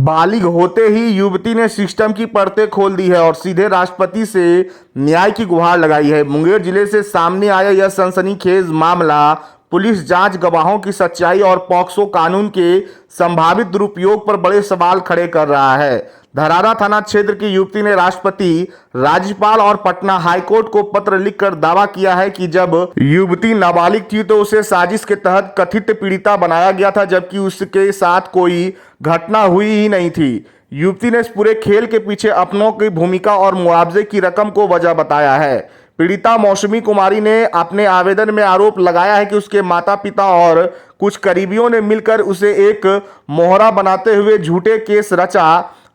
बालिग होते ही युवती ने सिस्टम की परतें खोल दी है और सीधे राष्ट्रपति से न्याय की गुहार लगाई है। मुंगेर जिले से सामने आया यह सनसनीखेज मामला पुलिस जांच, गवाहों की सच्चाई और पॉक्सो कानून के संभावित दुरुपयोग पर बड़े सवाल खड़े कर रहा है। धरारा थाना क्षेत्र की युवती ने राष्ट्रपति, राज्यपाल और पटना हाईकोर्ट को पत्र लिखकर दावा किया है कि जब युवती नाबालिग थी तो उसे साजिश के तहत कथित पीड़िता बनाया गया था, जबकि उसके साथ कोई घटना हुई ही नहीं थी। युवती ने इस पूरे खेल के पीछे अपनों की भूमिका और मुआवजे की रकम को वजह बताया है। पीड़िता मौसमी कुमारी ने अपने आवेदन में आरोप लगाया है कि उसके माता पिता और कुछ करीबियों ने मिलकर उसे एक मोहरा बनाते हुए झूठे केस रचा।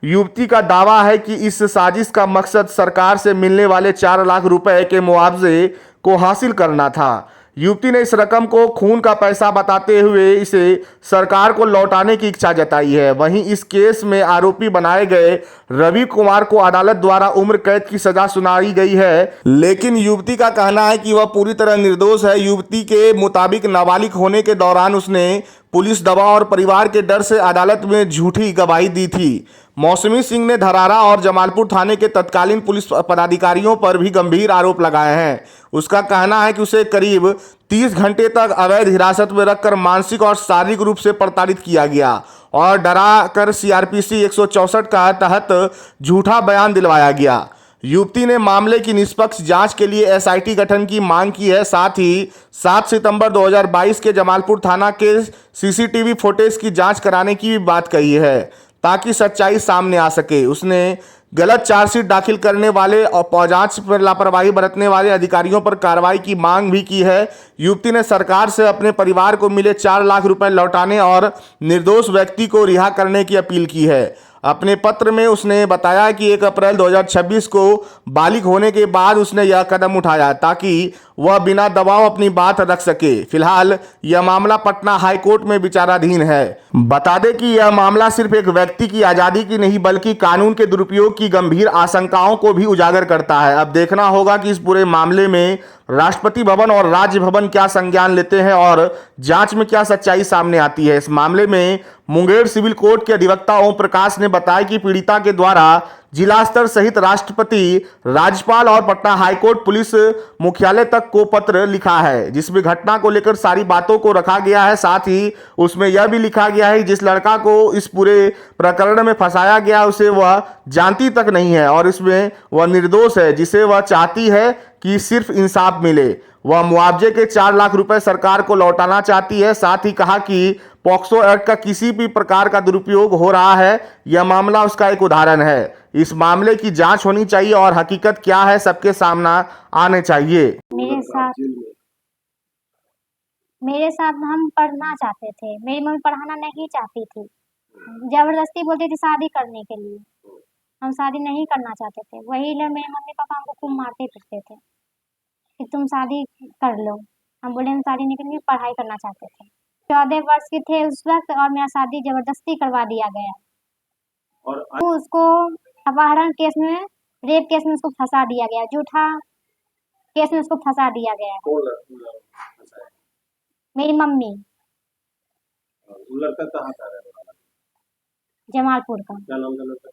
युवती का दावा है कि इस साजिश का मकसद सरकार से मिलने वाले 4 लाख रुपए के मुआवजे को हासिल करना था। युवती ने इस रकम को खून का पैसा बताते हुए इसे सरकार को लौटाने की इच्छा जताई है। वहीं इस केस में आरोपी बनाए गए रवि कुमार को अदालत द्वारा उम्र कैद की सजा सुनाई गई है, लेकिन युवती का कहना है कि वह पूरी तरह निर्दोष है। युवती के मुताबिक नाबालिग होने के दौरान उसने पुलिस दबाव और परिवार के डर से अदालत में झूठी गवाही दी थी। मौसमी सिंह ने धरारा और जमालपुर थाने के तत्कालीन पुलिस पदाधिकारियों पर भी गंभीर आरोप लगाए हैं। उसका कहना है कि उसे करीब 30 घंटे तक अवैध हिरासत में रखकर मानसिक और शारीरिक रूप से प्रताड़ित किया गया और डरा कर सीआरपीसी 164 का तहत झूठा बयान दिलवाया गया। युवती ने मामले की निष्पक्ष जांच के लिए एसआईटी गठन की मांग की है। साथ ही 7 सितंबर 2022 के जमालपुर थाना के सीसीटीवी फुटेज की जांच कराने की भी बात कही है ताकि सच्चाई सामने आ सके। उसने गलत चार्जशीट दाखिल करने वाले और जांच पर लापरवाही बरतने वाले अधिकारियों पर कार्रवाई की मांग भी की है। युवती ने सरकार से अपने परिवार को मिले 4 लाख रुपए लौटाने और निर्दोष व्यक्ति को रिहा करने की अपील की है। अपने पत्र में उसने बताया कि 1 अप्रैल 2026 को बालिग होने के बाद उसने यह कदम उठाया ताकि वह बिना दबाव अपनी बात रख सके। फिलहाल यह मामला पटना हाईकोर्ट में विचाराधीन है। बता दें कि यह मामला सिर्फ एक व्यक्ति की आज़ादी की नहीं बल्कि कानून के दुरुपयोग की गंभीर आशंकाओं को भी उजागर करता है। अब देखना होगा कि इस पूरे मामले में राष्ट्रपति भवन और राज्य भवन क्या संज्ञान लेते हैं और जांच में क्या सच्चाई सामने आती है। इस मामले में मुंगेर सिविल कोर्ट के अधिवक्ता ओम प्रकाश ने बताया कि पीड़िता के द्वारा जिला स्तर सहित राष्ट्रपति, राज्यपाल और पटना हाईकोर्ट पुलिस मुख्यालय तक को पत्र लिखा है, जिसमें घटना को लेकर सारी बातों को रखा गया है। साथ ही उसमें यह भी लिखा गया है जिस लड़का को इस पूरे प्रकरण में फंसाया गया उसे वह जानती तक नहीं है और इसमें वह निर्दोष है, जिसे वह चाहती है कि सिर्फ इंसाफ मिले। वह मुआवजे के 4 लाख रुपए सरकार को लौटाना चाहती है। साथ ही कहा कि पॉक्सो एक्ट का किसी भी प्रकार का दुरुपयोग हो रहा है, यह मामला उसका एक उदाहरण है। इस मामले की जांच होनी चाहिए और हकीकत क्या है सबके सामने आने चाहिए। मेरे साथ हम पढ़ना चाहते थे, मेरी मम्मी पढ़ाना नहीं चाहती थी, जबरदस्ती बोलती थी शादी करने के लिए। हम शादी नहीं करना चाहते थे, वही ले मेरे मम्मी पापा हमको खूब मारते फिरते थे कि तुम शादी कर लो। हम बोले हम शादी नहीं करेंगे, पढ़ाई करना चाहते थे। 14 वर्ष के थे उस वक्त और मेरा शादी जबरदस्ती करवा दिया गया और तो उसको अपहरण केस में, रेप केस में उसको फंसा दिया गया, झूठा केस में उसको फंसा दिया गया। मेरी मम्मी। लड़का कहाँ का रहने वाला? जमालपुर का। क्या नाम था लड़का?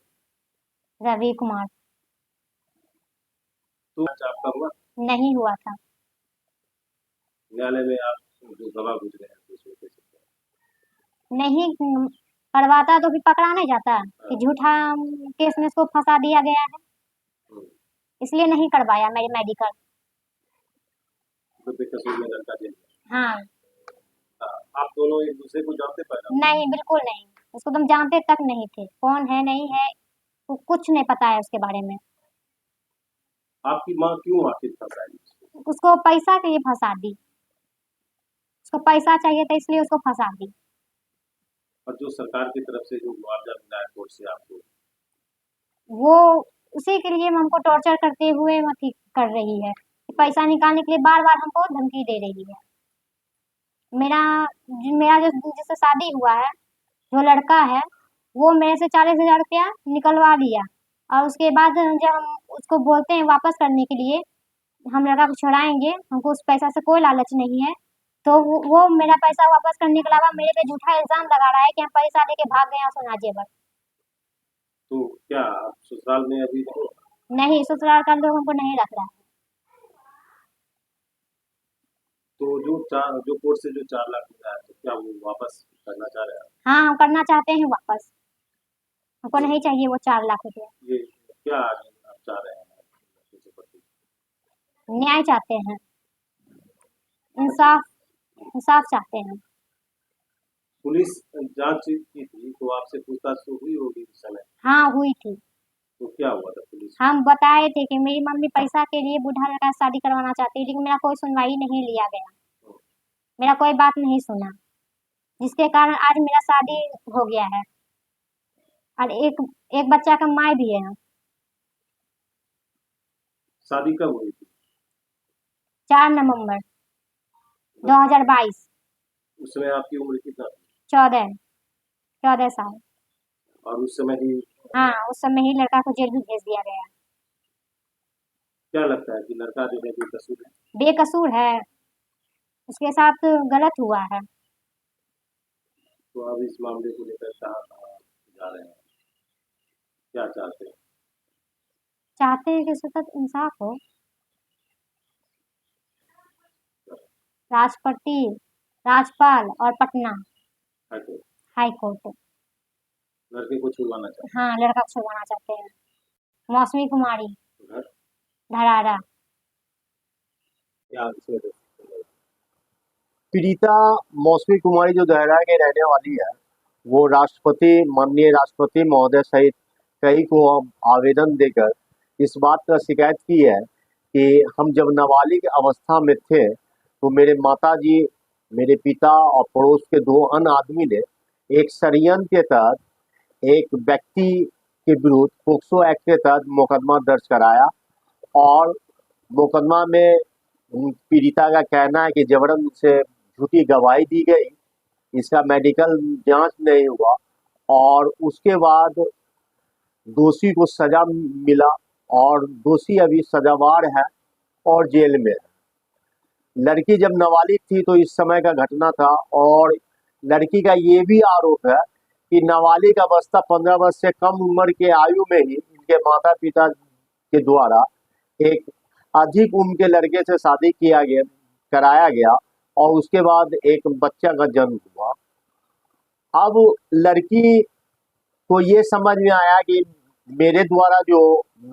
रवि कुमार। तो आपका हुआ? नहीं हुआ था। न्यायालय में आप जो गवाह गुजरे हैं नहीं करवाता तो फिर पकड़ा नहीं जाता कि झूठा केस में इसको फंसा दिया गया है, इसलिए नहीं करवाया मेरे मेडिकल। तो बेकसूर में लड़का जेल। हाँ। आप दोनों एक दूसरे को जानते पहले? नहीं, बिल्कुल नहीं। उसको तुम जानते तक नहीं थे, कौन है नहीं है तो कुछ नहीं पता है उसके बारे में। आपकी माँ क्यों आखिर फंसाई? उसको पैसा के लिए फंसा दी, उसको पैसा चाहिए था इसलिए उसको फंसा दी। और जो सरकार की तरफ से जो मुआवजा मिला है कोर्ट से आपको, वो उसी के लिए हमको टॉर्चर करते हुए मत कर रही है, पैसा निकालने के लिए बार बार हमको धमकी दे रही है। मेरा मेरा जो जिससे शादी हुआ है, जो लड़का है, वो मेरे से 40,000 रुपया निकलवा लिया और उसके बाद जब हम उसको बोलते हैं वापस करने के लिए, हम लड़का को छुड़ाएंगे, हमको उस पैसा से कोई लालच नहीं है, तो वो मेरा पैसा वापस करने के अलावा मेरे पे झूठा इल्जाम लगा रहा है कि हम पैसा लेके भाग गए हैं सोना जेवर। तो क्या आप ससुराल में अभी नहीं? नहीं, ससुराल का लोग हमको नहीं रख रहा है। तो जो कोर्ट से जो 4 लाख मिला है तो क्या वो वापस करना चाह रहे हैं? हाँ, हम करना चाहते हैं वापस। हमको नहीं चाहिए वो 4 लाख रुपया। ये क्या आगे आप चाह रहे हैं लड़के के प्रति? न्याय चाहते हैं, इंसाफ इंसाफ चाहते हैं। पुलिस जांच की थी तो आपसे पूछताछ तो हुई होगी उस समय। हाँ, हुई थी। तो क्या हुआ था पुलिस? हम बताए थे कि मेरी मम्मी पैसा के लिए बूढ़ा लड़का से शादी करवाना चाहती है, लेकिन मेरा कोई सुनवाई नहीं लिया गया। मेरा कोई बात नहीं सुना, जिसके कारण आज मेरा शादी हो गया है और एक एक बच्चा का माँ भी है। शादी कब हुई थी? 4 नवंबर 2022। उस समय आपकी उम्र कितना थी? 14 साल। और उस समय ही हाँ, उस समय ही लड़का को जेल भी भेज दिया गया। क्या लगता है कि लड़का जो है बेकसूर है? बेकसूर है, उसके साथ गलत हुआ है। तो अब इस मामले को लेकर कहाँ कहाँ जा रहे हैं? क्या चाहते हैं? चाहते हैं कि सतत इंसाफ हो। राष्ट्रपति, राज्यपाल और पटना हाईकोर्ट हाई कोर्ट। लड़के को छुड़वाना चाहते हाँ, लड़का को छुड़वाना चाहते हैं। मौसमी कुमारी, हैं। घर धरारा। क्या इसमें पीड़िता मौसमी कुमारी जो दहरा के रहने वाली है, वो माननीय राष्ट्रपति महोदय सहित कई को आवेदन देकर इस बात का शिकायत की है कि हम जब नाबालिग अवस्था में थे तो मेरे माताजी, मेरे पिता और पड़ोस के 2 अन्य आदमी ने एक षड्यंत्र के तहत एक व्यक्ति के विरुद्ध पोक्सो एक्ट के तहत मुकदमा दर्ज कराया और मुकदमा में पीड़िता का कहना है कि जबरन से झूठी गवाही दी गई, इसका मेडिकल जांच नहीं हुआ और उसके बाद दोषी को सजा मिला और दोषी अभी सजावार है और जेल में है। लड़की जब नाबालिग थी तो इस समय का घटना था और लड़की का ये भी आरोप है कि नाबालिग अवस्था 15 वर्ष से कम उम्र के आयु में ही इनके माता पिता के द्वारा एक अधिक उम्र के लड़के से शादी कराया गया और उसके बाद एक बच्चा का जन्म हुआ। अब लड़की को ये समझ में आया कि मेरे द्वारा जो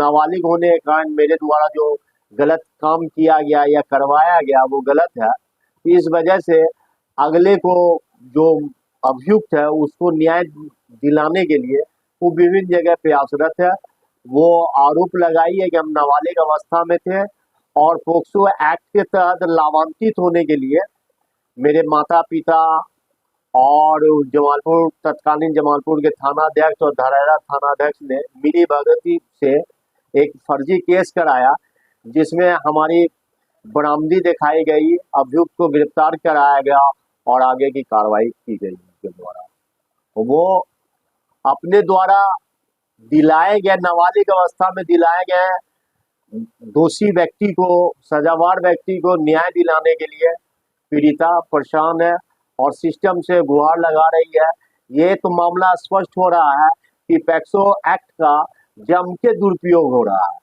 नाबालिग होने के कारण मेरे द्वारा जो गलत काम किया गया या करवाया गया वो गलत है, इस वजह से अगले को जो अभियुक्त है उसको न्याय दिलाने के लिए वो विभिन्न जगह प्रयासरत है। वो आरोप लगाई है कि हम नाबालिग अवस्था में थे और पोक्सो एक्ट के तहत लाभान्वित होने के लिए मेरे माता पिता और तत्कालीन जमालपुर के थानाध्यक्ष और धरारा थानाध्यक्ष ने मिली भगती से एक फर्जी केस कराया, जिसमें हमारी बरामदी दिखाई गई, अभियुक्त को गिरफ्तार कराया गया और आगे की कार्रवाई की गई उनके द्वारा। वो अपने द्वारा दिलाए गए नाबालिग अवस्था में दिलाए गए दोषी व्यक्ति को, सजावार व्यक्ति को न्याय दिलाने के लिए पीड़िता परेशान है और सिस्टम से गुहार लगा रही है। ये तो मामला स्पष्ट हो रहा है कि पैक्सो एक्ट का जम के दुरुपयोग हो रहा है।